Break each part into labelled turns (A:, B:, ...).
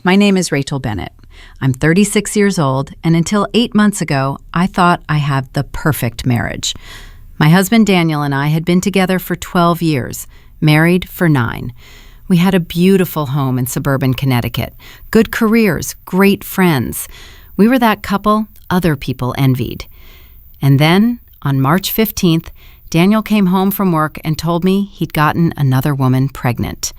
A: My name is Rachel Bennett. I'm 36 years old, and until 8 months ago, I thought I had the perfect marriage. My husband Daniel and I had been together for 12 years, married for 9. We had a beautiful home in suburban Connecticut, good careers, great friends. We were that couple other people envied. And then, on March 15th, Daniel came home from work and told me he'd gotten another woman pregnant.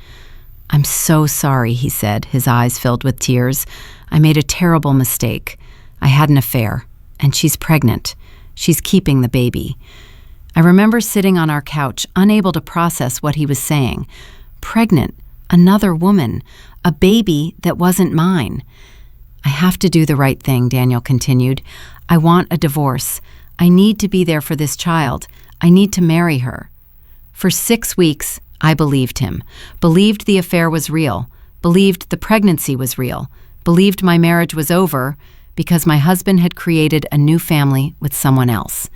A: "I'm so sorry," he said, his eyes filled with tears. "I made a terrible mistake. I had an affair, and she's pregnant. She's keeping the baby." I remember sitting on our couch, unable to process what he was saying. Pregnant, another woman, a baby that wasn't mine. "I have to do the right thing," Daniel continued. "I want a divorce. I need to be there for this child. I need to marry her." For 6 weeks, I believed him, believed the affair was real, believed the pregnancy was real, believed my marriage was over because my husband had created a new family with someone else.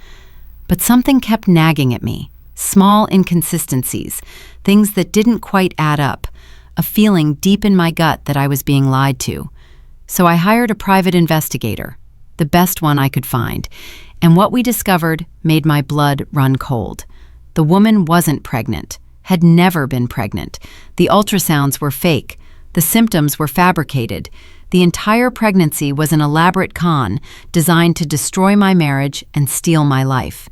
A: But something kept nagging at me, small inconsistencies, things that didn't quite add up, a feeling deep in my gut that I was being lied to. So I hired a private investigator, the best one I could find, and what we discovered made my blood run cold. The woman wasn't pregnant. Had never been pregnant. The ultrasounds were fake. The symptoms were fabricated. The entire pregnancy was an elaborate con designed to destroy my marriage and steal my life.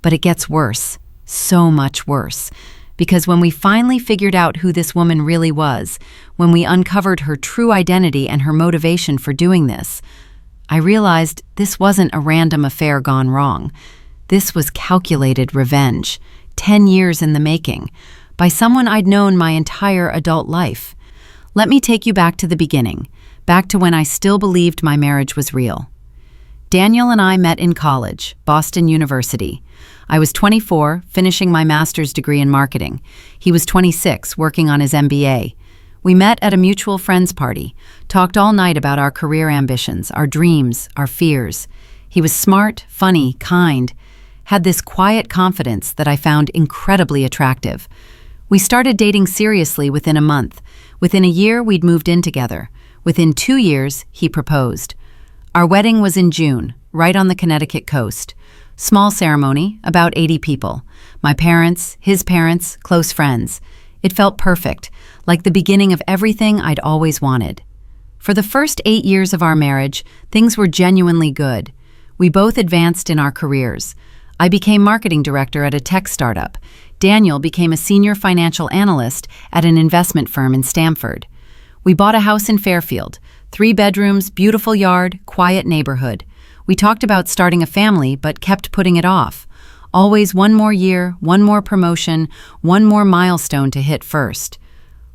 A: But it gets worse, so much worse, because when we finally figured out who this woman really was, when we uncovered her true identity and her motivation for doing this, I realized this wasn't a random affair gone wrong. This was calculated revenge. 10 years in the making, by someone I'd known my entire adult life. Let me take you back to the beginning, back to when I still believed my marriage was real. Daniel and I met in college, Boston University. I was 24, finishing my master's degree in marketing. He was 26, working on his MBA. We met at a mutual friends party, talked all night about our career ambitions, our dreams, our fears. He was smart, funny, kind, had this quiet confidence that I found incredibly attractive. We started dating seriously within a month. Within a year, we'd moved in together. Within 2 years, he proposed. Our wedding was in June, right on the Connecticut coast. Small ceremony, about 80 people. My parents, his parents, close friends. It felt perfect, like the beginning of everything I'd always wanted. For the first 8 years of our marriage, things were genuinely good. We both advanced in our careers. I became marketing director at a tech startup. Daniel became a senior financial analyst at an investment firm in Stamford. We bought a house in Fairfield, 3 bedrooms, beautiful yard, quiet neighborhood. We talked about starting a family, but kept putting it off. Always one more year, one more promotion, one more milestone to hit first.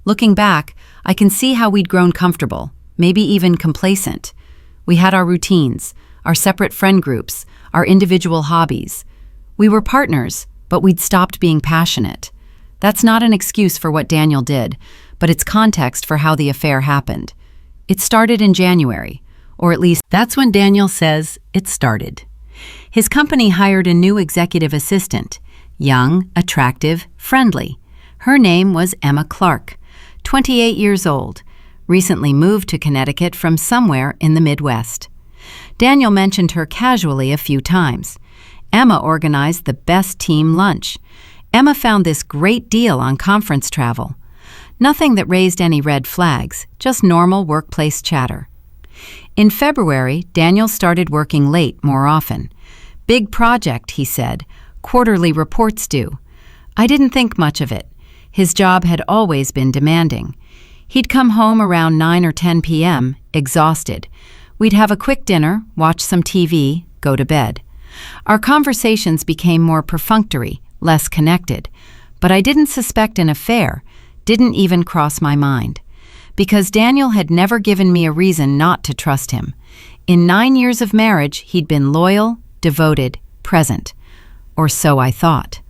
A: Looking back, I can see how we'd grown comfortable, maybe even complacent. We had our routines, our separate friend groups, our individual hobbies. We were partners, but we'd stopped being passionate. That's not an excuse for what Daniel did, but it's context for how the affair happened. It started in January, or at least that's when Daniel says it started. His company hired a new executive assistant, young, attractive, friendly. Her name was Emma Clark, 28 years old, recently moved to Connecticut from somewhere in the Midwest. Daniel mentioned her casually a few times. Emma organized the best team lunch. Emma found this great deal on conference travel. Nothing that raised any red flags, just normal workplace chatter. In February, Daniel started working late more often. "Big project," he said. "Quarterly reports due." I didn't think much of it. His job had always been demanding. He'd come home around 9 or 10 p.m., exhausted. We'd have a quick dinner, watch some TV, go to bed. Our conversations became more perfunctory, less connected. But I didn't suspect an affair, didn't even cross my mind. Because Daniel had never given me a reason not to trust him. In 9 years of marriage, he'd been loyal, devoted, present. Or so I thought.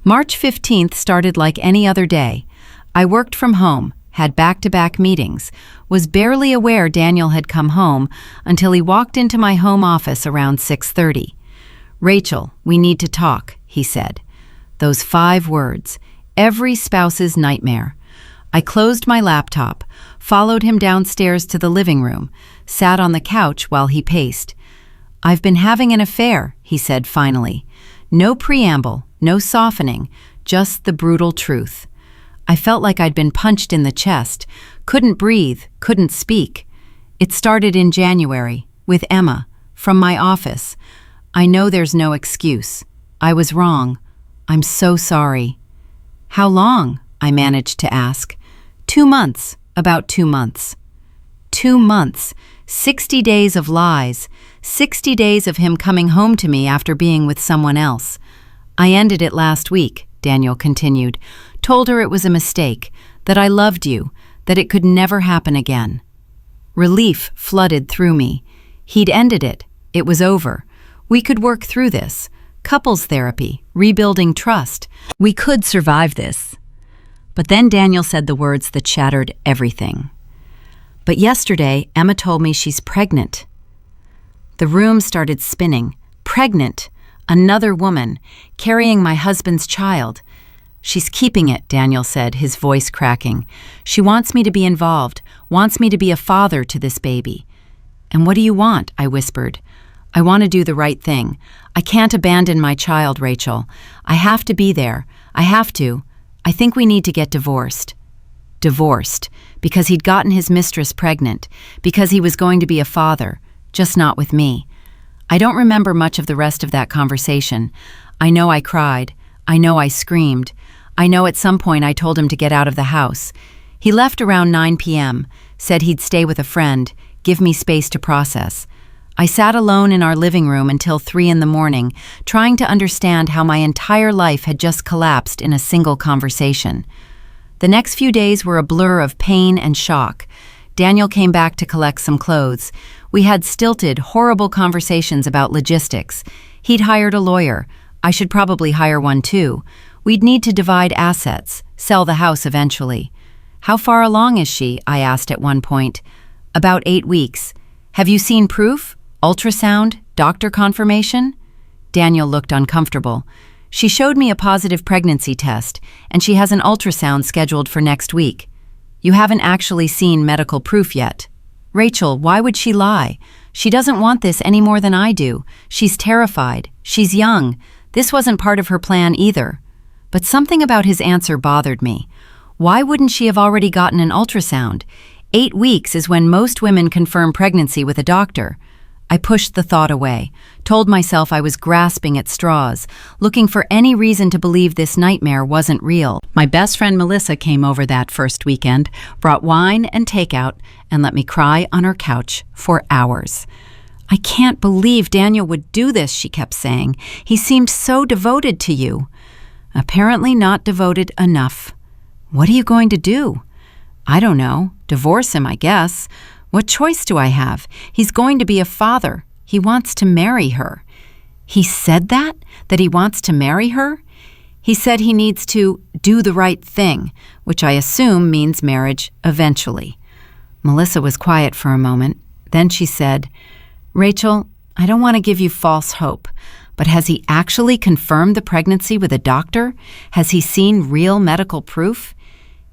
A: March 15th started like any other day. I worked from home, had back-to-back meetings, was barely aware Daniel had come home until he walked into my home office around 6:30. "Rachel, we need to talk," he said. Those 5 words, every spouse's nightmare. I closed my laptop, followed him downstairs to the living room, sat on the couch while he paced. "I've been having an affair," he said finally. No preamble, no softening, just the brutal truth. I felt like I'd been punched in the chest, couldn't breathe, couldn't speak. It started in January, with Emma, from my office. I know there's no excuse. I was wrong. I'm so sorry. "How long?" I managed to ask. 2 months, about 2 months. 2 months, 60 days of lies, 60 days of him coming home to me after being with someone else. "I ended it last week," Daniel continued. "Told her it was a mistake, that I loved you, that it could never happen again." Relief flooded through me. He'd ended it. It was over. We could work through this. Couples therapy, rebuilding trust. We could survive this. But then Daniel said the words that shattered everything. "But yesterday, Emma told me she's pregnant." The room started spinning. Pregnant. Another woman, carrying my husband's child. "She's keeping it," Daniel said, his voice cracking. "She wants me to be involved, wants me to be a father to this baby." "And what do you want?" I whispered. "I want to do the right thing. I can't abandon my child, Rachel. I have to be there. I have to. I think we need to get divorced." Divorced, because he'd gotten his mistress pregnant, because he was going to be a father, just not with me. I don't remember much of the rest of that conversation. I know I cried. I know I screamed. I know at some point I told him to get out of the house. He left around 9 p.m., said he'd stay with a friend, give me space to process. I sat alone in our living room until 3 in the morning, trying to understand how my entire life had just collapsed in a single conversation. The next few days were a blur of pain and shock. Daniel came back to collect some clothes. We had stilted, horrible conversations about logistics. He'd hired a lawyer. I should probably hire one too. We'd need to divide assets, sell the house eventually. "How far along is she?" I asked at one point. "About 8 weeks. Have you seen proof? Ultrasound? Doctor confirmation?" Daniel looked uncomfortable. "She showed me a positive pregnancy test, and she has an ultrasound scheduled for next week." "You haven't actually seen medical proof yet." "Rachel, why would she lie? She doesn't want this any more than I do. She's terrified. She's young. This wasn't part of her plan either." But something about his answer bothered me. Why wouldn't she have already gotten an ultrasound? 8 weeks is when most women confirm pregnancy with a doctor. I pushed the thought away, told myself I was grasping at straws, looking for any reason to believe this nightmare wasn't real. My best friend Melissa came over that first weekend, brought wine and takeout, and let me cry on her couch for hours. "I can't believe Daniel would do this," she kept saying. "He seemed so devoted to you." Apparently not devoted enough. "What are you going to do?" "I don't know. Divorce him, I guess. What choice do I have? He's going to be a father. He wants to marry her." He said that? That he wants to marry her? He said he needs to do the right thing, which I assume means marriage eventually. Melissa was quiet for a moment. Then she said, "Rachel, I don't want to give you false hope, but has he actually confirmed the pregnancy with a doctor? Has he seen real medical proof?"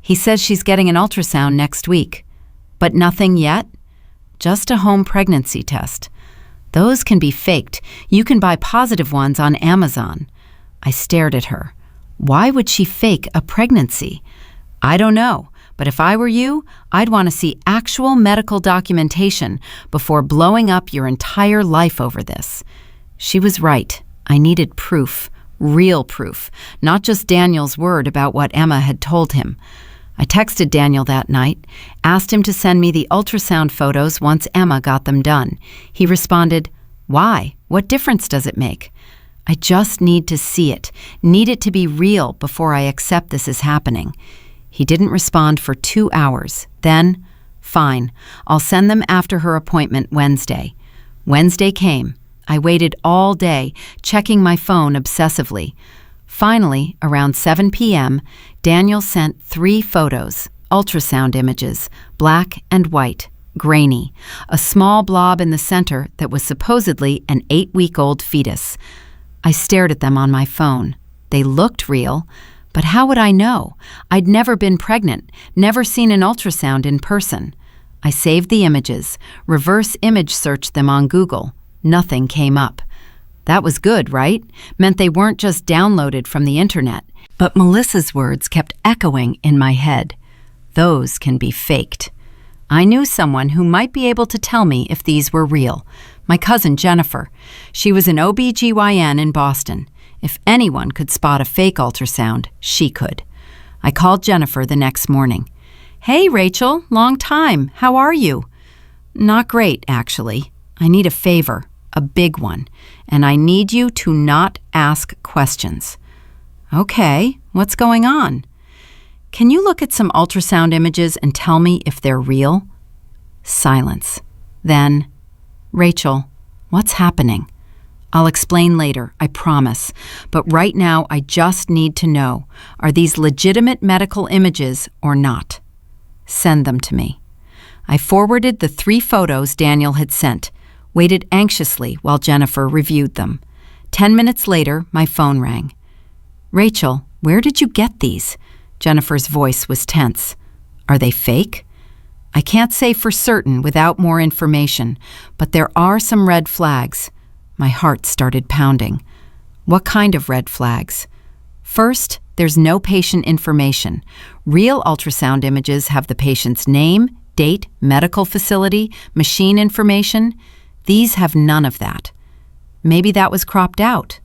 A: "He says she's getting an ultrasound next week." "But nothing yet?" "Just a home pregnancy test. Those can be faked. You can buy positive ones on Amazon." I stared at her. Why would she fake a pregnancy? "I don't know, but if I were you, I'd want to see actual medical documentation before blowing up your entire life over this." She was right. I needed proof, real proof, not just Daniel's word about what Emma had told him. I texted Daniel that night, asked him to send me the ultrasound photos once Emma got them done. He responded, "Why? What difference does it make?" "I just need to see it, need it to be real before I accept this is happening." He didn't respond for 2 hours. Then, "Fine, I'll send them after her appointment Wednesday." Wednesday came. I waited all day, checking my phone obsessively. Finally, around 7 p.m., Daniel sent 3 photos, ultrasound images, black and white, grainy, a small blob in the center that was supposedly an 8-week-old fetus. I stared at them on my phone. They looked real, But how would I know? I'd never been pregnant, never seen an ultrasound in person. I saved the images, reverse image searched them on Google. Nothing came up. That was good, right? Meant they weren't just downloaded from the internet. But Melissa's words kept echoing in my head. Those can be faked. I knew someone who might be able to tell me if these were real. My cousin Jennifer. She was an OB/GYN in Boston. If anyone could spot a fake ultrasound, she could. I called Jennifer the next morning. "Hey, Rachel, long time. How are you?" "Not great, actually. I need a favor, a big one, and I need you to not ask questions." "Okay, what's going on?" "Can you look at some ultrasound images and tell me if they're real?" Silence. Then, "Rachel, what's happening?" "I'll explain later, I promise. But right now, I just need to know, are these legitimate medical images or not?" "Send them to me." I forwarded the 3 photos Daniel had sent, waited anxiously while Jennifer reviewed them. 10 minutes later, my phone rang. "Rachel, where did you get these?" Jennifer's voice was tense. "Are they fake?" "I can't say for certain without more information, but there are some red flags." My heart started pounding. "What kind of red flags?" "First, there's no patient information. Real ultrasound images have the patient's name, date, medical facility, machine information. These have none of that." "Maybe that was cropped out."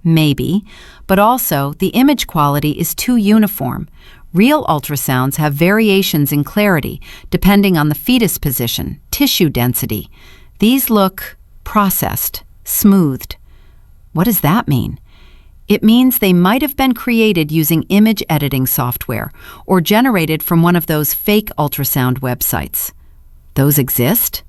A: "Maybe, but also the image quality is too uniform. Real ultrasounds have variations in clarity depending on the fetus position, tissue density. These look processed, smoothed." "What does that mean?" "It means they might have been created using image editing software or generated from one of those fake ultrasound websites." "Those exist?"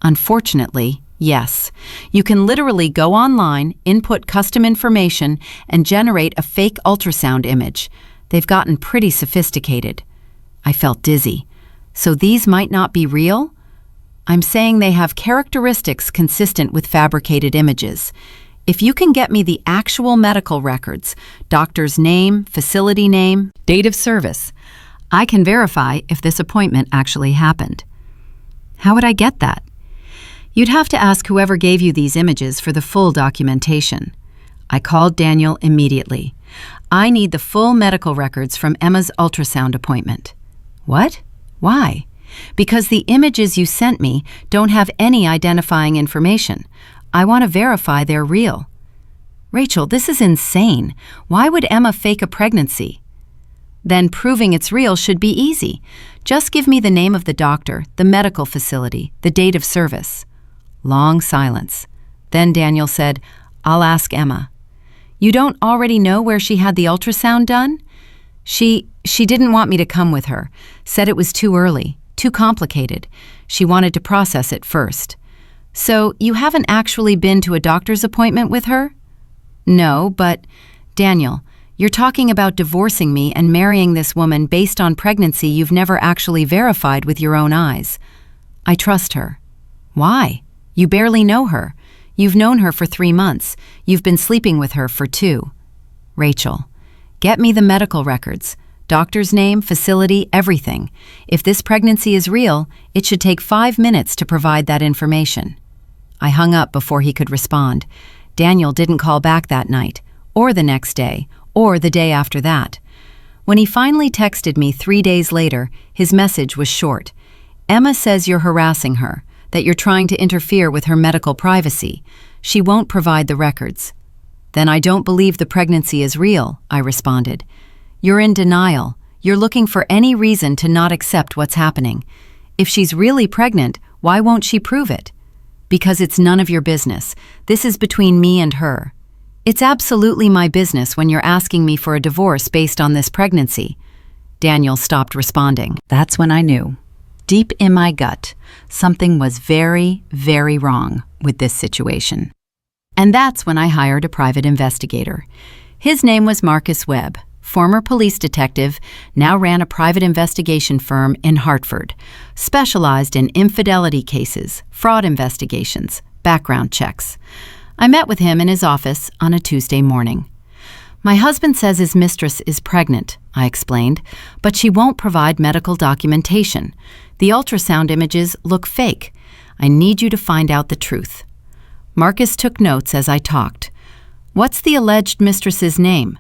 A: "Unfortunately, yes. You can literally go online, input custom information, and generate a fake ultrasound image. They've gotten pretty sophisticated." I felt dizzy. "So these might not be real?" "I'm saying they have characteristics consistent with fabricated images. If you can get me the actual medical records, doctor's name, facility name, date of service, I can verify if this appointment actually happened." "How would I get that?" "You'd have to ask whoever gave you these images for the full documentation." I called Daniel immediately. "I need the full medical records from Emma's ultrasound appointment." "What? Why?" "Because the images you sent me don't have any identifying information. I want to verify they're real." "Rachel, this is insane. Why would Emma fake a pregnancy?" "Then proving it's real should be easy. Just give me the name of the doctor, the medical facility, the date of service." Long silence. Then Daniel said, "I'll ask Emma." "You don't already know where she had the ultrasound done?" She didn't want me to come with her. Said it was too early, too complicated. She wanted to process it first." "So you haven't actually been to a doctor's appointment with her?" "No, but Daniel, you're talking about divorcing me and marrying this woman based on pregnancy you've never actually verified with your own eyes." "I trust her." "Why? You barely know her. You've known her for 3 months. You've been sleeping with her for 2. "Rachel, get me the medical records. Doctor's name, facility, everything. If this pregnancy is real, it should take 5 minutes to provide that information." I hung up before he could respond. Daniel didn't call back that night, or the next day, or the day after that. When he finally texted me 3 days later, his message was short. "Emma says you're harassing her, that you're trying to interfere with her medical privacy. She won't provide the records." "Then I don't believe the pregnancy is real," I responded. "You're in denial. You're looking for any reason to not accept what's happening. If she's really pregnant, why won't she prove it?" "Because it's none of your business. This is between me and her." "It's absolutely my business when you're asking me for a divorce based on this pregnancy." Daniel stopped responding. That's when I knew. Deep in my gut, something was very, very wrong with this situation. And that's when I hired a private investigator. His name was Marcus Webb, former police detective, now ran a private investigation firm in Hartford, specialized in infidelity cases, fraud investigations, background checks. I met with him in his office on a Tuesday morning. My husband says his mistress is pregnant, I explained, but she won't provide medical documentation. The ultrasound images look fake. I need you to find out the truth. Marcus took notes as I talked. What's the alleged mistress's name?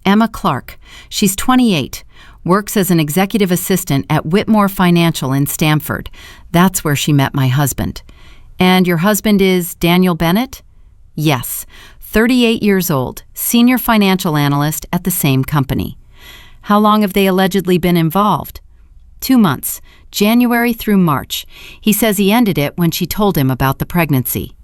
A: Emma Clark. She's 28. Works as an executive assistant at Whitmore Financial in Stamford. That's where she met my husband. And your husband is Daniel Bennett? Yes, 38 years old, senior financial analyst at the same company. How long have they allegedly been involved? 2 months, January through March. He says he ended it when she told him about the pregnancy.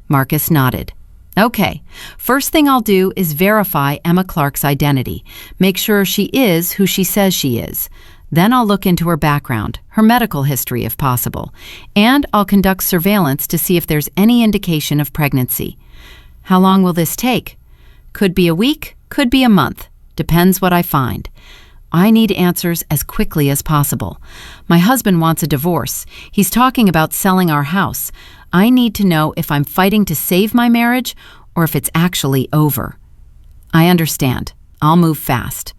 A: Marcus nodded. Okay, first thing I'll do is verify Emma Clark's identity. Make sure she is who she says she is. Then I'll look into her background, her medical history if possible, and I'll conduct surveillance to see if there's any indication of pregnancy. How long will this take? Could be a week, could be a month. Depends what I find. I need answers as quickly as possible. My husband wants a divorce. He's talking about selling our house. I need to know if I'm fighting to save my marriage or if it's actually over. I understand. I'll move fast.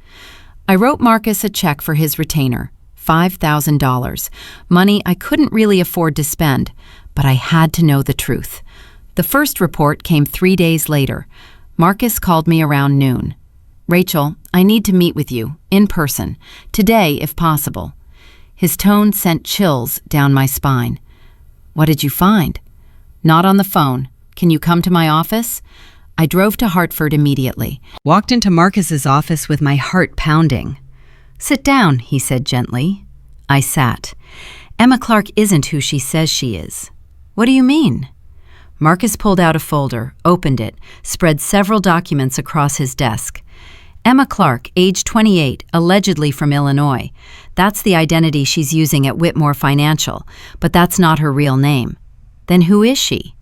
A: I wrote Marcus a check for his retainer, $5,000, money I couldn't really afford to spend, but I had to know the truth. The first report came 3 days later. Marcus called me around noon. Rachel, I need to meet with you, in person, today if possible. His tone sent chills down my spine. What did you find? Not on the phone. Can you come to my office? I drove to Hartford immediately. Walked into Marcus's office with my heart pounding. Sit down, he said gently. I sat. Emma Clark isn't who she says she is. What do you mean? Marcus pulled out a folder, opened it, spread several documents across his desk. Emma Clark, age 28, allegedly from Illinois. That's the identity she's using at Whitmore Financial, but that's not her real name. Then who is she?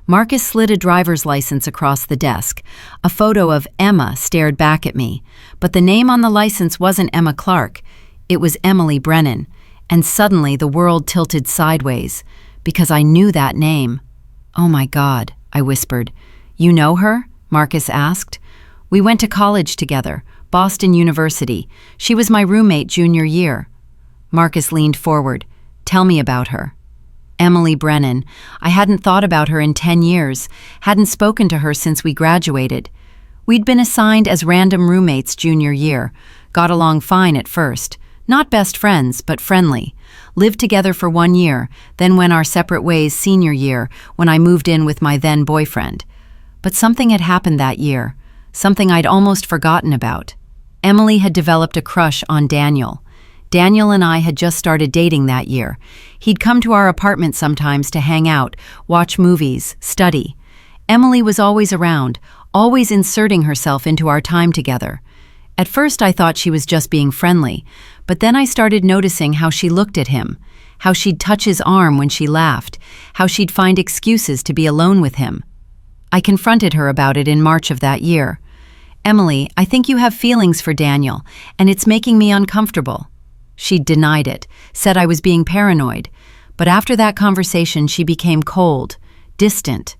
A: Marcus slid a driver's license across the desk. A photo of Emma stared back at me, but the name on the license wasn't Emma Clark. It was Emily Brennan, and suddenly the world tilted sideways, because I knew that name. Oh my God, I whispered. You know her? Marcus asked. We went to college together, Boston University. She was my roommate junior year. Marcus leaned forward. Tell me about her. Emily Brennan. I hadn't thought about her in 10 years, hadn't spoken to her since we graduated. We'd been assigned as random roommates junior year, got along fine at first. Not best friends, but friendly. Lived together for 1 year, then went our separate ways senior year when I moved in with my then boyfriend. But something had happened that year. Something I'd almost forgotten about. Emily had developed a crush on Daniel. Daniel and I had just started dating that year. He'd come to our apartment sometimes to hang out, watch movies, study. Emily was always around, always inserting herself into our time together. At first I thought she was just being friendly, but then I started noticing how she looked at him, how she'd touch his arm when she laughed, how she'd find excuses to be alone with him. I confronted her about it in March of that year. Emily, I think you have feelings for Daniel, and it's making me uncomfortable. She denied it, said I was being paranoid. But after that conversation, she became cold, distant.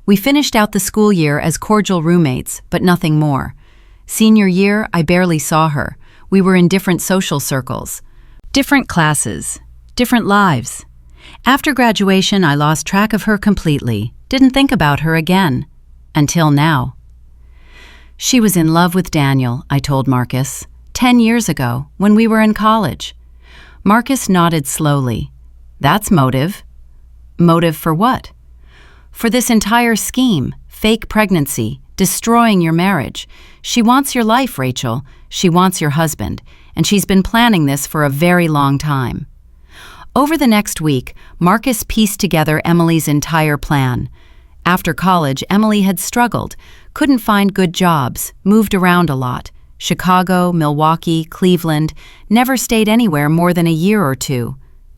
A: We finished out the school year as cordial roommates, but nothing more. Senior year, I barely saw her. We were in different social circles, different classes, different lives. After graduation, I lost track of her completely, didn't think about her again. Until now. She was in love with Daniel, I told Marcus, 10 years ago, when we were in college. Marcus nodded slowly. That's motive. Motive for what? For this entire scheme, fake pregnancy, destroying your marriage. She wants your life, Rachel. She wants your husband, and she's been planning this for a very long time. Over the next week, Marcus pieced together Emily's entire plan. After college, Emily had struggled, couldn't find good jobs, moved around a lot. Chicago, Milwaukee, Cleveland, never stayed anywhere more than a year or two.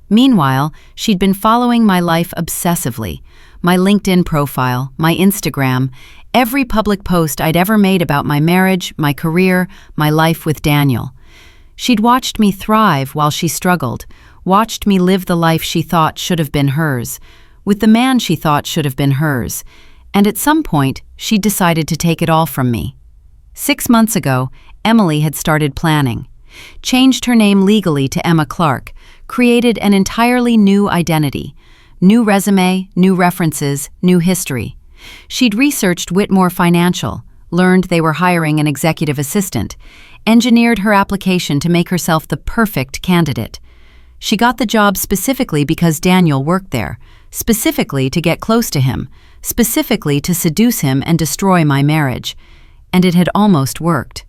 A: Meanwhile, she'd been following my life obsessively. My LinkedIn profile, my Instagram, every public post I'd ever made about my marriage, my career, my life with Daniel. She'd watched me thrive while she struggled, watched me live the life she thought should have been hers, with the man she thought should have been hers, and at some point, she decided to take it all from me. 6 months ago, Emily had started planning. Changed her name legally to Emma Clark, created an entirely new identity. New resume, new references, new history. She'd researched Whitmore Financial, learned they were hiring an executive assistant, engineered her application to make herself the perfect candidate. She got the job specifically because Daniel worked there, specifically to get close to him, specifically to seduce him and destroy my marriage. And it had almost worked.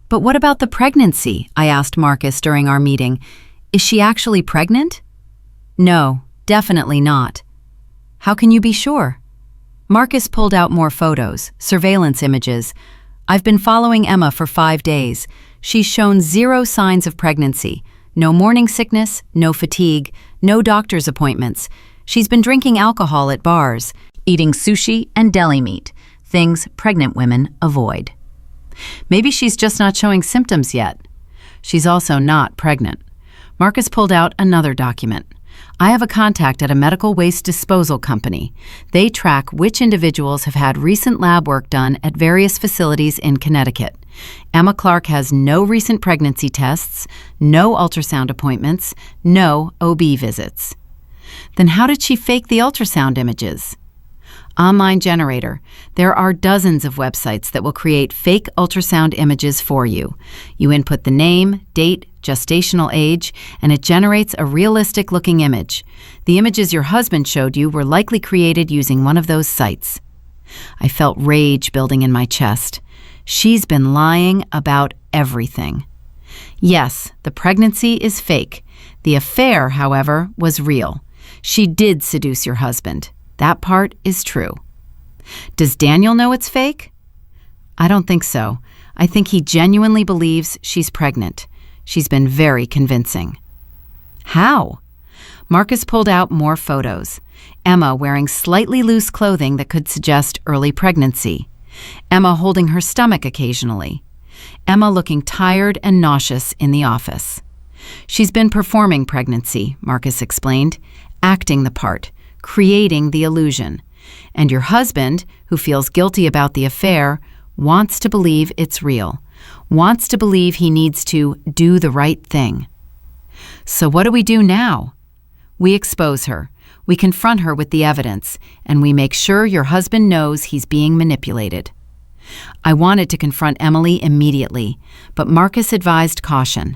A: But what about the pregnancy? I asked Marcus during our meeting. Is she actually pregnant? No, definitely not. How can you be sure? Marcus pulled out more photos, surveillance images. I've been following Emma for 5 days. She's shown 0 signs of pregnancy. No morning sickness, no fatigue, no doctor's appointments. She's been drinking alcohol at bars, eating sushi and deli meat, things pregnant women avoid. Maybe she's just not showing symptoms yet. She's also not pregnant. Marcus pulled out another document. I have a contact at a medical waste disposal company. They track which individuals have had recent lab work done at various facilities in Connecticut. Emma Clark has no recent pregnancy tests, no ultrasound appointments, no OB visits. Then how did she fake the ultrasound images? Online generator. There are dozens of websites that will create fake ultrasound images for you. You input the name, date, gestational age, and it generates a realistic-looking image. The images your husband showed you were likely created using one of those sites. I felt rage building in my chest. She's been lying about everything. Yes, the pregnancy is fake. The affair, however, was real. She did seduce your husband. That part is true. Does Daniel know it's fake? I don't think so. I think he genuinely believes she's pregnant. She's been very convincing. How? Marcus pulled out more photos. Emma wearing slightly loose clothing that could suggest early pregnancy. Emma holding her stomach occasionally. Emma looking tired and nauseous in the office. She's been performing pregnancy, Marcus explained, acting the part, creating the illusion. And your husband, who feels guilty about the affair, wants to believe it's real, wants to believe he needs to do the right thing. So what do we do now? We expose her. We confront her with the evidence, and we make sure your husband knows he's being manipulated. I wanted to confront Emily immediately, but Marcus advised caution.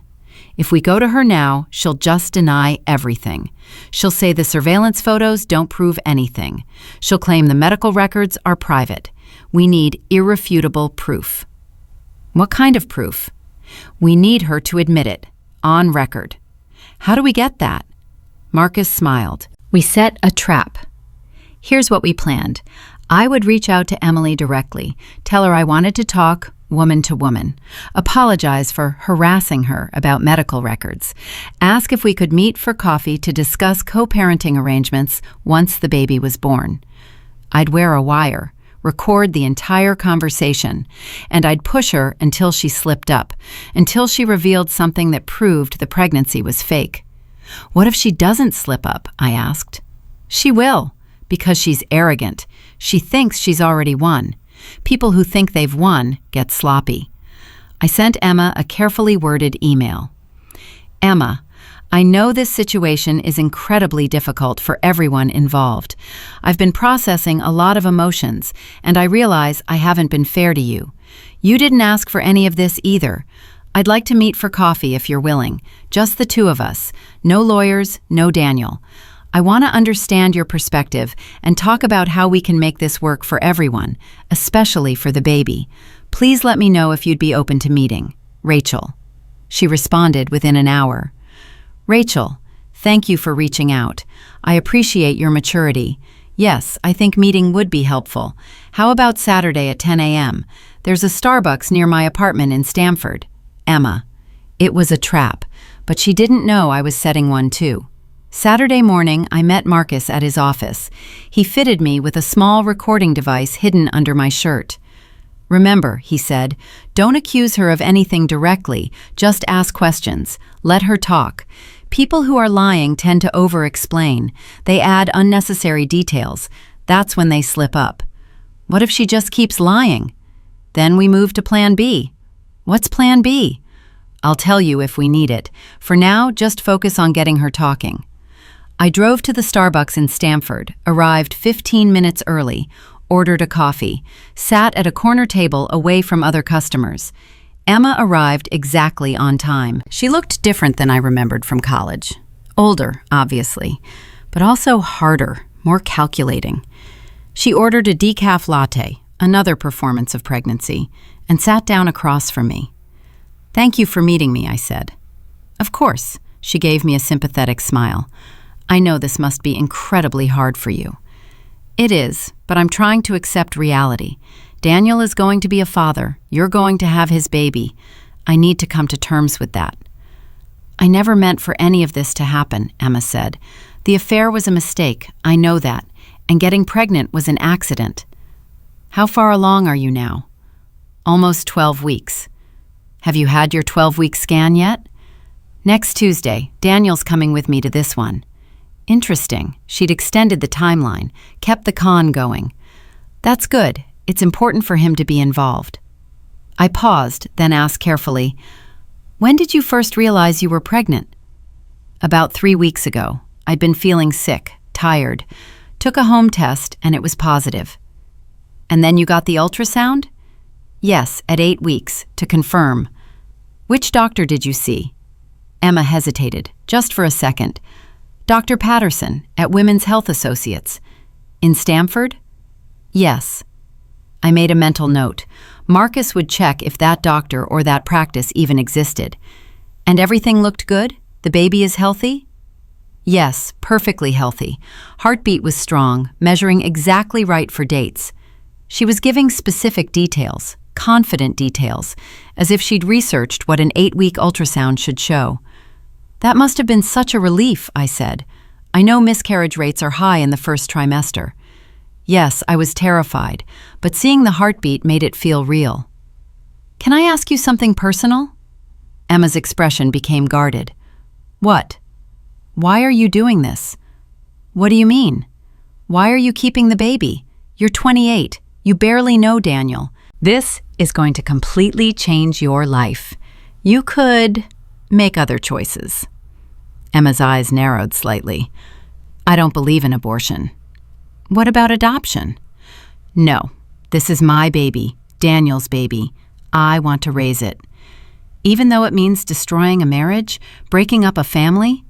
A: If we go to her now, she'll just deny everything. She'll say the surveillance photos don't prove anything. She'll claim the medical records are private. We need irrefutable proof. What kind of proof? We need her to admit it, on record. How do we get that? Marcus smiled. We set a trap. Here's what we planned. I would reach out to Emily directly, tell her I wanted to talk woman to woman, apologize for harassing her about medical records, ask if we could meet for coffee to discuss co-parenting arrangements once the baby was born. I'd wear a wire, record the entire conversation, and I'd push her until she slipped up, until she revealed something that proved the pregnancy was fake. What if she doesn't slip up? I asked. She will, because she's arrogant. She thinks she's already won. People who think they've won get sloppy. I sent Emma a carefully worded email. Emma, I know this situation is incredibly difficult for everyone involved. I've been processing a lot of emotions, and I realize I haven't been fair to you. You didn't ask for any of this either. I'd like to meet for coffee if you're willing. Just the two of us. No lawyers, no Daniel. I want to understand your perspective and talk about how we can make this work for everyone, especially for the baby. Please let me know if you'd be open to meeting. Rachel. She responded within an hour. Rachel, thank you for reaching out. I appreciate your maturity. Yes, I think meeting would be helpful. How about Saturday at 10 a.m.? There's a Starbucks near my apartment in Stamford. Emma. It was a trap, but she didn't know I was setting one too. Saturday morning, I met Marcus at his office. He fitted me with a small recording device hidden under my shirt. Remember, he said, don't accuse her of anything directly, just ask questions. Let her talk. People who are lying tend to over-explain. They add unnecessary details. That's when they slip up. What if she just keeps lying? Then we moved to Plan B. What's Plan B? I'll tell you if we need it. For now, just focus on getting her talking. I drove to the Starbucks in Stamford, arrived 15 minutes early, ordered a coffee, sat at a corner table away from other customers. Emma arrived exactly on time. She looked different than I remembered from college. Older, obviously, but also harder, more calculating. She ordered a decaf latte, another performance of pregnancy, and sat down across from me. "Thank you for meeting me," I said. "Of course," she gave me a sympathetic smile. "I know this must be incredibly hard for you." "It is, but I'm trying to accept reality. Daniel is going to be a father. You're going to have his baby. I need to come to terms with that." "I never meant for any of this to happen," Emma said. "The affair was a mistake, I know that, and getting pregnant was an accident." "How far along are you now?" "Almost 12 weeks. Have you had your 12-week scan yet?" "Next Tuesday. Daniel's coming with me to this one." Interesting. She'd extended the timeline, kept the con going. "That's good. It's important for him to be involved." I paused, then asked carefully, "When did you first realize you were pregnant?" "About 3 weeks ago. I'd been feeling sick, tired. Took a home test, and it was positive." "And then you got the ultrasound?" "Yes, at 8 weeks, to confirm." "Which doctor did you see?" Emma hesitated, just for a second. "Dr. Patterson, at Women's Health Associates." "In Stamford?" "Yes." I made a mental note. Marcus would check if that doctor or that practice even existed. "And everything looked good? The baby is healthy?" "Yes, perfectly healthy. Heartbeat was strong, measuring exactly right for dates." She was giving specific details, confident details, as if she'd researched what an 8-week ultrasound should show. "That must have been such a relief," I said. "I know miscarriage rates are high in the first trimester." "Yes, I was terrified, but seeing the heartbeat made it feel real." "Can I ask you something personal?" Emma's expression became guarded. "What?" "Why are you doing this?" "What do you mean?" "Why are you keeping the baby? You're 28. You barely know Daniel. This is going to completely change your life. You could make other choices." Emma's eyes narrowed slightly. "I don't believe in abortion." "What about adoption?" "No, this is my baby, Daniel's baby. I want to raise it. Even though it means destroying a marriage, breaking up a family?"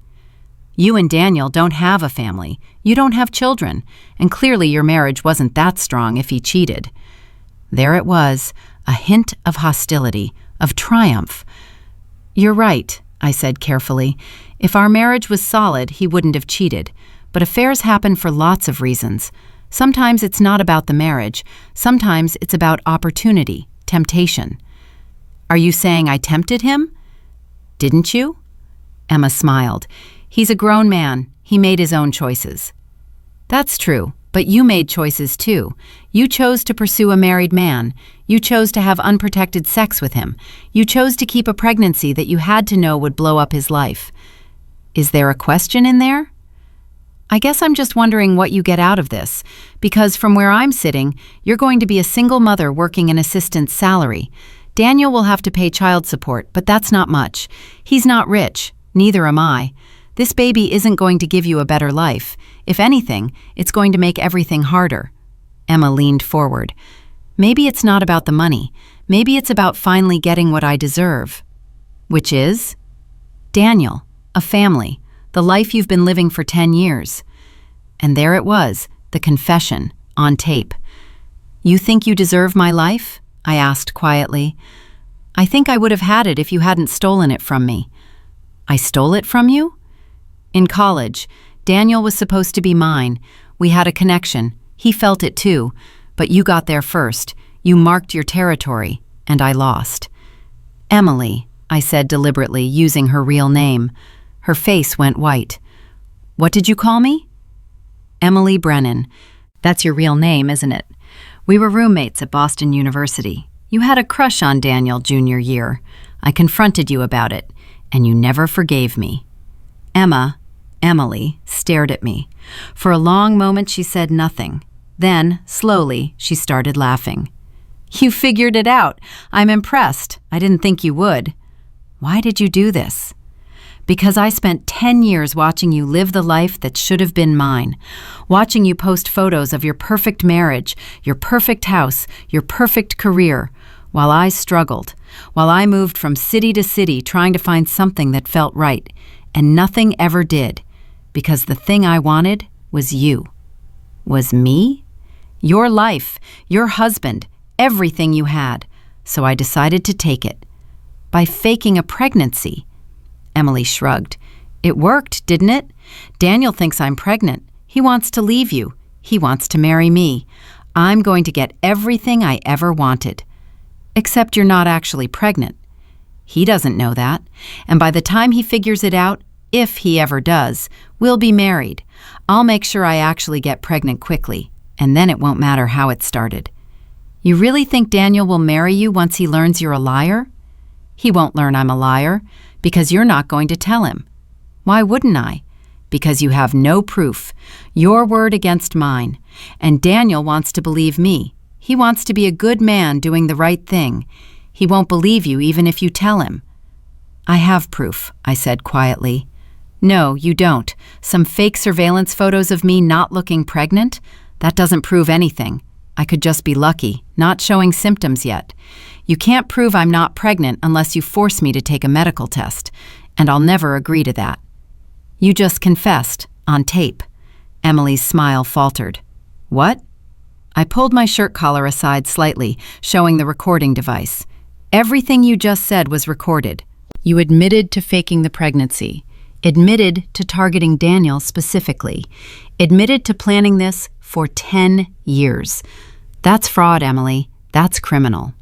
A: "You and Daniel don't have a family. You don't have children, and clearly your marriage wasn't that strong if he cheated." There it was, a hint of hostility, of triumph. "You're right," I said carefully. "If our marriage was solid, he wouldn't have cheated. But affairs happen for lots of reasons. Sometimes it's not about the marriage. Sometimes it's about opportunity, temptation." "Are you saying I tempted him?" "Didn't you?" Emma smiled. "He's a grown man. He made his own choices." "That's true, but you made choices too. You chose to pursue a married man. You chose to have unprotected sex with him. You chose to keep a pregnancy that you had to know would blow up his life. Is there a question in there?" "I guess I'm just wondering what you get out of this, because from where I'm sitting, you're going to be a single mother working an assistant's salary. Daniel will have to pay child support, but that's not much. He's not rich, neither am I. This baby isn't going to give you a better life. If anything, it's going to make everything harder." Emma leaned forward. "Maybe it's not about the money. Maybe it's about finally getting what I deserve." "Which is?" "Daniel, a family, the life you've been living for 10 years. And there it was, the confession, on tape. "You think you deserve my life?" I asked quietly. "I think I would have had it if you hadn't stolen it from me." "I stole it from you?" "In college, Daniel was supposed to be mine. We had a connection. He felt it too. But you got there first. You marked your territory, and I lost." "Emily," I said deliberately, using her real name. Her face went white. "What did you call me?" "Emily Brennan. That's your real name, isn't it? We were roommates at Boston University. You had a crush on Daniel junior year. I confronted you about it, and you never forgave me." Emily, stared at me. For a long moment she said nothing. Then, slowly, she started laughing. You figured it out. I'm impressed. I didn't think you would. Why did you do this? Because I spent 10 years watching you live the life that should have been mine, watching you post photos of your perfect marriage, your perfect house, your perfect career, while I struggled, while I moved from city to city trying to find something that felt right, and nothing ever did, because the thing I wanted was you. Was me? Your life, your husband, everything you had, so I decided to take it. By faking a pregnancy. Emily shrugged. It worked, didn't it? Daniel thinks I'm pregnant. He wants to leave you. He wants to marry me. I'm going to get everything I ever wanted. Except you're not actually pregnant. He doesn't know that. And by the time he figures it out, if he ever does, we'll be married. I'll make sure I actually get pregnant quickly, and then it won't matter how it started. You really think Daniel will marry you once he learns you're a liar? He won't learn I'm a liar, because you're not going to tell him. Why wouldn't I? Because you have no proof. Your word against mine. And Daniel wants to believe me. He wants to be a good man doing the right thing. He won't believe you even if you tell him. I have proof, I said quietly. No, you don't. Some fake surveillance photos of me not looking pregnant? That doesn't prove anything. I could just be lucky, not showing symptoms yet. You can't prove I'm not pregnant unless you force me to take a medical test, and I'll never agree to that. You just confessed, on tape. Emily's smile faltered. What? I pulled my shirt collar aside slightly, showing the recording device. Everything you just said was recorded. You admitted to faking the pregnancy, admitted to targeting Daniel specifically, admitted to planning this for 10 years. That's fraud, Emily. That's criminal.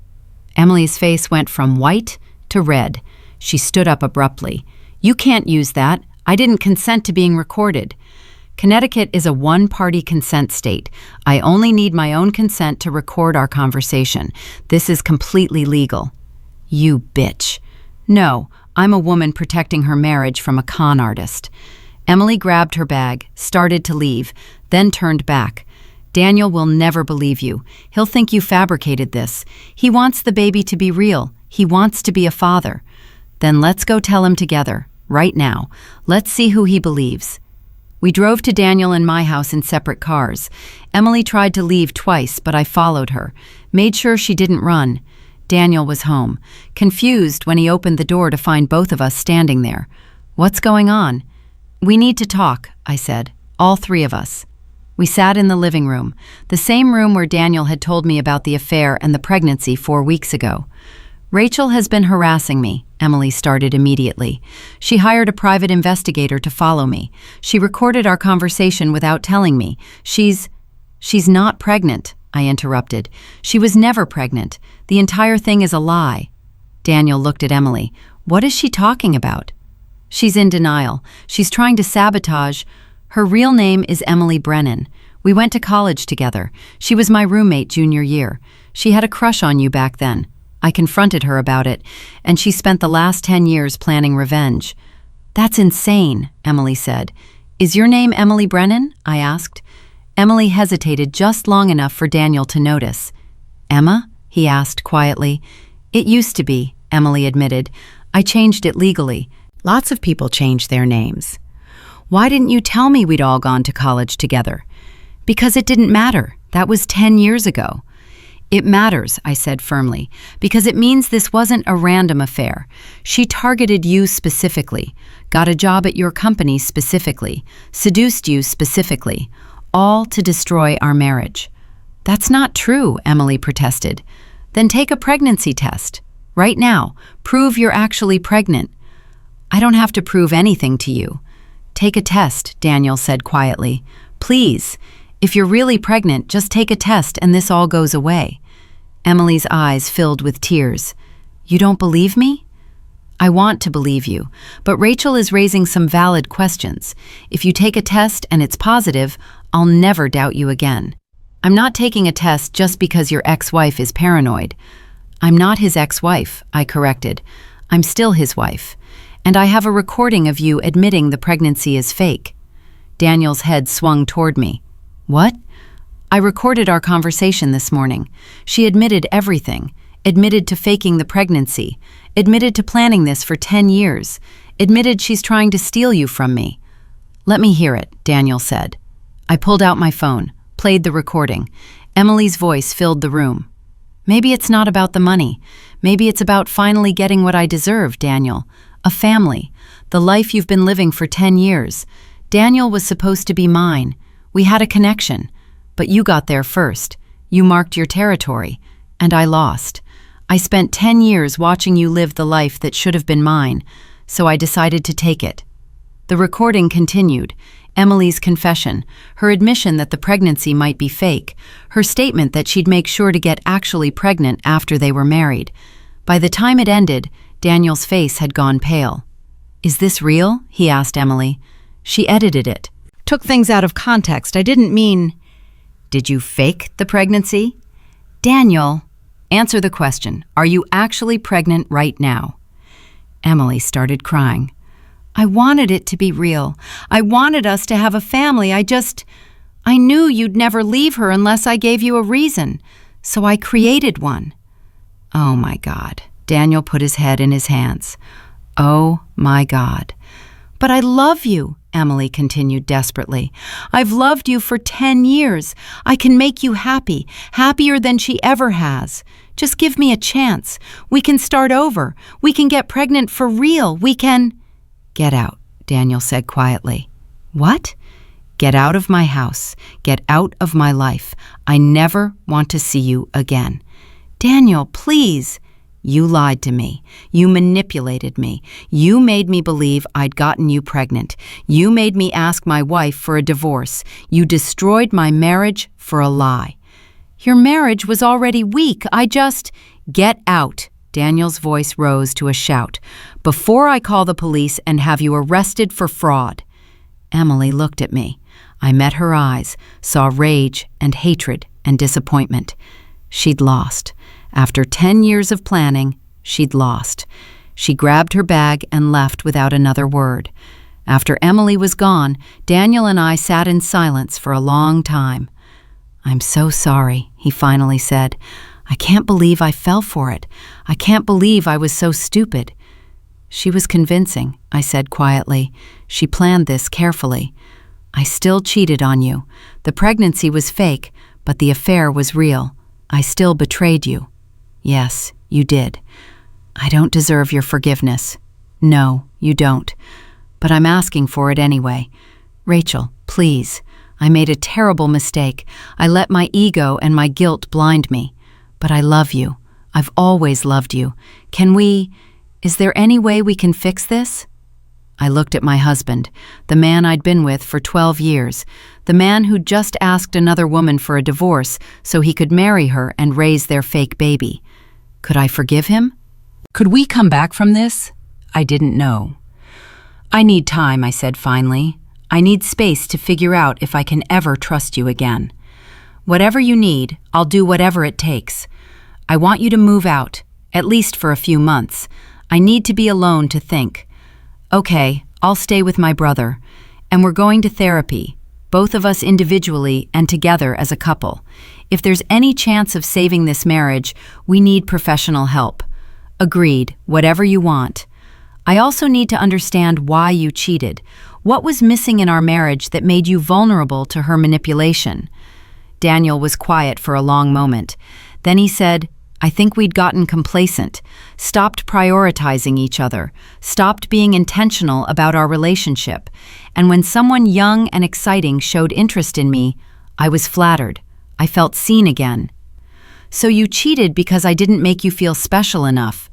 A: Emily's face went from white to red. She stood up abruptly. You can't use that. I didn't consent to being recorded. Connecticut is a one-party consent state. I only need my own consent to record our conversation. This is completely legal. You bitch. No, I'm a woman protecting her marriage from a con artist. Emily grabbed her bag, started to leave, then turned back. Daniel will never believe you. He'll think you fabricated this. He wants the baby to be real. He wants to be a father. Then let's go tell him together, right now. Let's see who he believes. We drove to Daniel and my house in separate cars. Emily tried to leave twice, but I followed her, made sure she didn't run. Daniel was home, confused when he opened the door to find both of us standing there. What's going on? We need to talk, I said, all three of us. We sat in the living room, the same room where Daniel had told me about the affair and the pregnancy 4 weeks ago. Rachel has been harassing me, Emily started immediately. She hired a private investigator to follow me. She recorded our conversation without telling me. She's not pregnant, I interrupted. She was never pregnant. The entire thing is a lie. Daniel looked at Emily. What is she talking about? She's in denial. She's trying to sabotage. Her real name is Emily Brennan. We went to college together. She was my roommate junior year. She had a crush on you back then. I confronted her about it, and she spent the last 10 years planning revenge. That's insane, Emily said. Is your name Emily Brennan? I asked. Emily hesitated just long enough for Daniel to notice. Emma? He asked quietly. It used to be, Emily admitted. I changed it legally. Lots of people change their names. Why didn't you tell me we'd all gone to college together? Because it didn't matter. That was 10 years ago. It matters, I said firmly, because it means this wasn't a random affair. She targeted you specifically, got a job at your company specifically, seduced you specifically, all to destroy our marriage. That's not true, Emily protested. Then take a pregnancy test. Right now, prove you're actually pregnant. I don't have to prove anything to you. Take a test, Daniel said quietly. Please, if you're really pregnant, just take a test and this all goes away. Emily's eyes filled with tears. You don't believe me? I want to believe you, but Rachel is raising some valid questions. If you take a test and it's positive, I'll never doubt you again. I'm not taking a test just because your ex-wife is paranoid. I'm not his ex-wife, I corrected. I'm still his wife. And I have a recording of you admitting the pregnancy is fake. Daniel's head swung toward me. What? I recorded our conversation this morning. She admitted everything, admitted to faking the pregnancy, admitted to planning this for 10 years, admitted she's trying to steal you from me. Let me hear it, Daniel said. I pulled out my phone, played the recording. Emily's voice filled the room. Maybe it's not about the money. Maybe it's about finally getting what I deserve, Daniel. A family. The life you've been living for 10 years. Daniel was supposed to be mine. We had a connection. But you got there first. You marked your territory. And I lost. I spent 10 years watching you live the life that should have been mine. So I decided to take it. The recording continued. Emily's confession, her admission that the pregnancy might be fake, her statement that she'd make sure to get actually pregnant after they were married. By the time it ended, Daniel's face had gone pale. "Is this real?" he asked Emily. She edited it. "Took things out of context. I didn't mean..." "Did you fake the pregnancy?" "Daniel, answer the question. Are you actually pregnant right now?" Emily started crying. "I wanted it to be real. I wanted us to have a family. I knew you'd never leave her unless I gave you a reason. So I created one." "Oh my God." Daniel put his head in his hands. "Oh my God." "But I love you," Emily continued desperately. "I've loved you for 10 years. I can make you happy, happier than she ever has. Just give me a chance. We can start over. We can get pregnant for real. We can..." "Get out," Daniel said quietly. "What?" "Get out of my house. Get out of my life. I never want to see you again." "Daniel, please." "You lied to me. You manipulated me. You made me believe I'd gotten you pregnant. You made me ask my wife for a divorce. You destroyed my marriage for a lie." "Your marriage was already weak. Get out." Daniel's voice rose to a shout. "Before I call the police and have you arrested for fraud." Emily looked at me. I met her eyes, saw rage and hatred and disappointment. She'd lost. After 10 years of planning, she'd lost. She grabbed her bag and left without another word. After Emily was gone, Daniel and I sat in silence for a long time. "I'm so sorry," he finally said. "I can't believe I fell for it. I can't believe I was so stupid." "She was convincing," I said quietly. "She planned this carefully. I still cheated on you. The pregnancy was fake, but the affair was real. I still betrayed you." "Yes, you did. I don't deserve your forgiveness." "No, you don't. But I'm asking for it anyway. Rachel, please. I made a terrible mistake. I let my ego and my guilt blind me. But I love you. I've always loved you. Is there any way we can fix this?" I looked at my husband, the man I'd been with for 12 years, the man who'd just asked another woman for a divorce so he could marry her and raise their fake baby. Could I forgive him? Could we come back from this? I didn't know. "I need time," I said finally. "I need space to figure out if I can ever trust you again. Whatever you need, I'll do whatever it takes. I want you to move out, at least for a few months. I need to be alone to think. Okay, I'll stay with my brother. And we're going to therapy, both of us individually and together as a couple. If there's any chance of saving this marriage, we need professional help." "Agreed, whatever you want. I also need to understand why you cheated. What was missing in our marriage that made you vulnerable to her manipulation?" Daniel was quiet for a long moment. Then he said, "I think we'd gotten complacent, stopped prioritizing each other, stopped being intentional about our relationship. And when someone young and exciting showed interest in me, I was flattered. I felt seen again." "So you cheated because I didn't make you feel special enough?"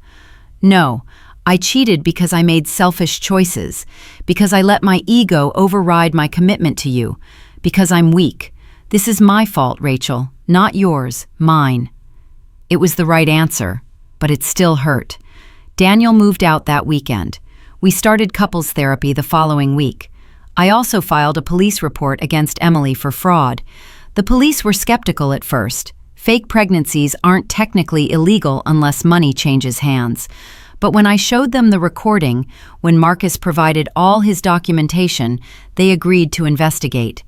A: "No, I cheated because I made selfish choices, because I let my ego override my commitment to you, because I'm weak. This is my fault, Rachel, not yours, mine." It was the right answer, but it still hurt. Daniel moved out that weekend. We started couples therapy the following week. I also filed a police report against Emily for fraud. The police were skeptical at first. Fake pregnancies aren't technically illegal unless money changes hands. But when I showed them the recording, when Marcus provided all his documentation, they agreed to investigate.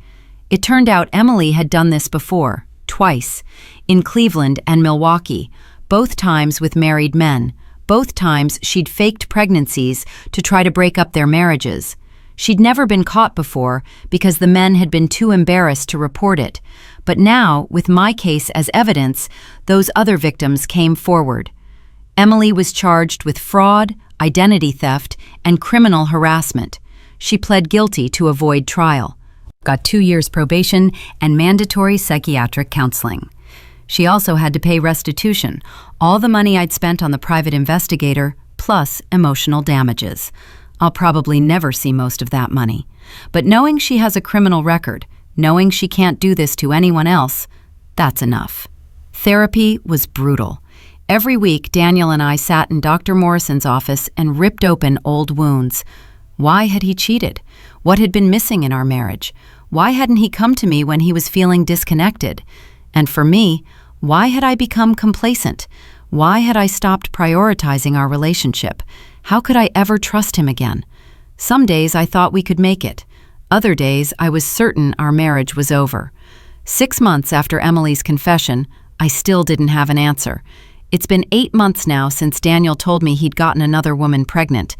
A: It turned out Emily had done this before, twice, in Cleveland and Milwaukee, both times with married men. Both times she'd faked pregnancies to try to break up their marriages. She'd never been caught before because the men had been too embarrassed to report it. But now, with my case as evidence, those other victims came forward. Emily was charged with fraud, identity theft, and criminal harassment. She pled guilty to avoid trial. Got 2 years probation and mandatory psychiatric counseling. She also had to pay restitution, all the money I'd spent on the private investigator, plus emotional damages. I'll probably never see most of that money. But knowing she has a criminal record, knowing she can't do this to anyone else, that's enough. Therapy was brutal. Every week, Daniel and I sat in Dr. Morrison's office and ripped open old wounds. Why had he cheated? What had been missing in our marriage? Why hadn't he come to me when he was feeling disconnected? And for me, why had I become complacent? Why had I stopped prioritizing our relationship? How could I ever trust him again? Some days I thought we could make it. Other days I was certain our marriage was over. 6 months after Emily's confession, I still didn't have an answer. It's been 8 months now since Daniel told me he'd gotten another woman pregnant.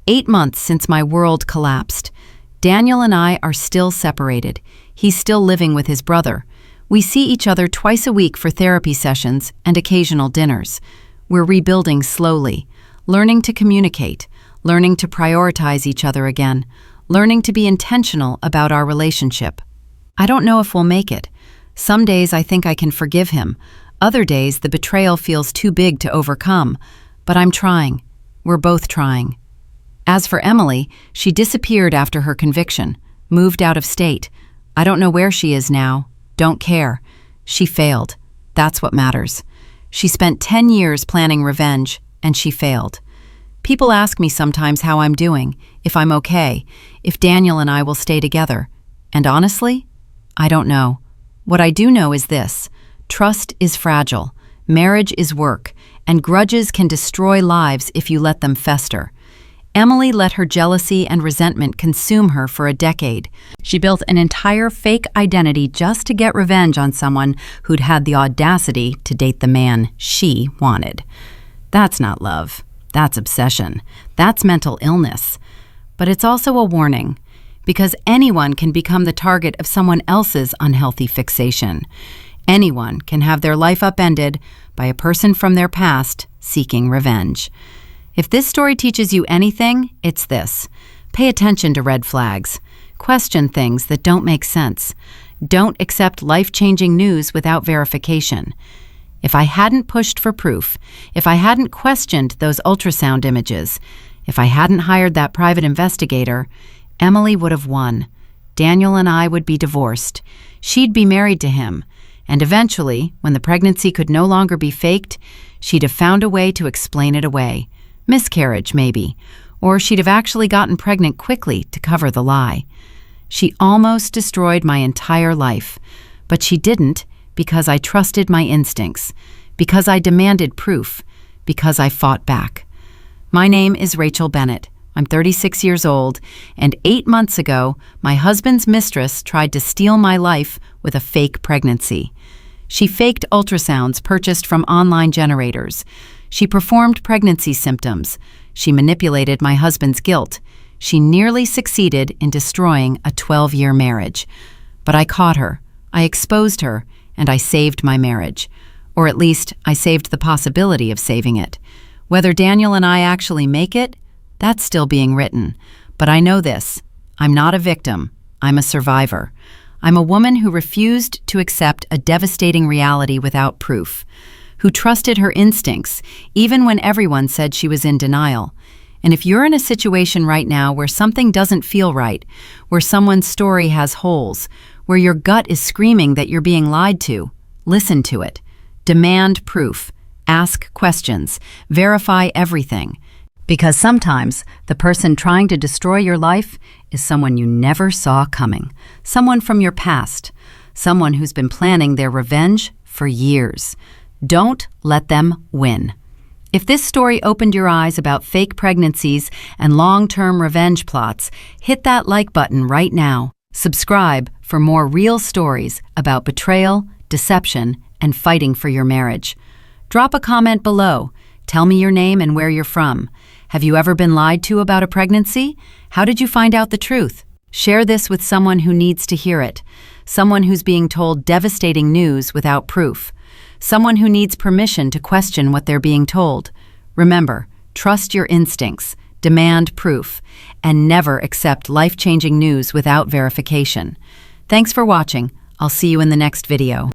A: 8 months since my world collapsed. Daniel and I are still separated. He's still living with his brother. We see each other twice a week for therapy sessions and occasional dinners. We're rebuilding slowly, learning to communicate, learning to prioritize each other again, learning to be intentional about our relationship. I don't know if we'll make it. Some days I think I can forgive him. Other days the betrayal feels too big to overcome. But I'm trying. We're both trying. As for Emily, she disappeared after her conviction, moved out of state. I don't know where she is now. Don't care. She failed. That's what matters. She spent 10 years planning revenge, and she failed. People ask me sometimes how I'm doing, if I'm okay, if Daniel and I will stay together. And honestly, I don't know. What I do know is this: trust is fragile, marriage is work, and grudges can destroy lives if you let them fester. Emily let her jealousy and resentment consume her for a decade. She built an entire fake identity just to get revenge on someone who'd had the audacity to date the man she wanted. That's not love. That's obsession. That's mental illness. But it's also a warning, because anyone can become the target of someone else's unhealthy fixation. Anyone can have their life upended by a person from their past seeking revenge. If this story teaches you anything, it's this: pay attention to red flags. Question things that don't make sense. Don't accept life-changing news without verification. If I hadn't pushed for proof, if I hadn't questioned those ultrasound images, if I hadn't hired that private investigator, Emily would have won. Daniel and I would be divorced. She'd be married to him. And eventually, when the pregnancy could no longer be faked, she'd have found a way to explain it away. Miscarriage, maybe. Or she'd have actually gotten pregnant quickly to cover the lie. She almost destroyed my entire life. But she didn't, because I trusted my instincts, because I demanded proof, because I fought back. My name is Rachel Bennett. I'm 36 years old, and 8 months ago, my husband's mistress tried to steal my life with a fake pregnancy. She faked ultrasounds purchased from online generators. She performed pregnancy symptoms. She manipulated my husband's guilt. She nearly succeeded in destroying a 12-year marriage. But I caught her, I exposed her, and I saved my marriage. Or at least, I saved the possibility of saving it. Whether Daniel and I actually make it, that's still being written. But I know this: I'm not a victim. I'm a survivor. I'm a woman who refused to accept a devastating reality without proof, who trusted her instincts, even when everyone said she was in denial. And if you're in a situation right now where something doesn't feel right, where someone's story has holes, where your gut is screaming that you're being lied to, listen to it. Demand proof. Ask questions. Verify everything. Because sometimes the person trying to destroy your life is someone you never saw coming, someone from your past, someone who's been planning their revenge for years. Don't let them win. If this story opened your eyes about fake pregnancies and long-term revenge plots, hit that like button right now. Subscribe for more real stories about betrayal, deception, and fighting for your marriage. Drop a comment below. Tell me your name and where you're from. Have you ever been lied to about a pregnancy? How did you find out the truth? Share this with someone who needs to hear it. Someone who's being told devastating news without proof. Someone who needs permission to question what they're being told. Remember, trust your instincts, demand proof, and never accept life-changing news without verification. Thanks for watching. I'll see you in the next video.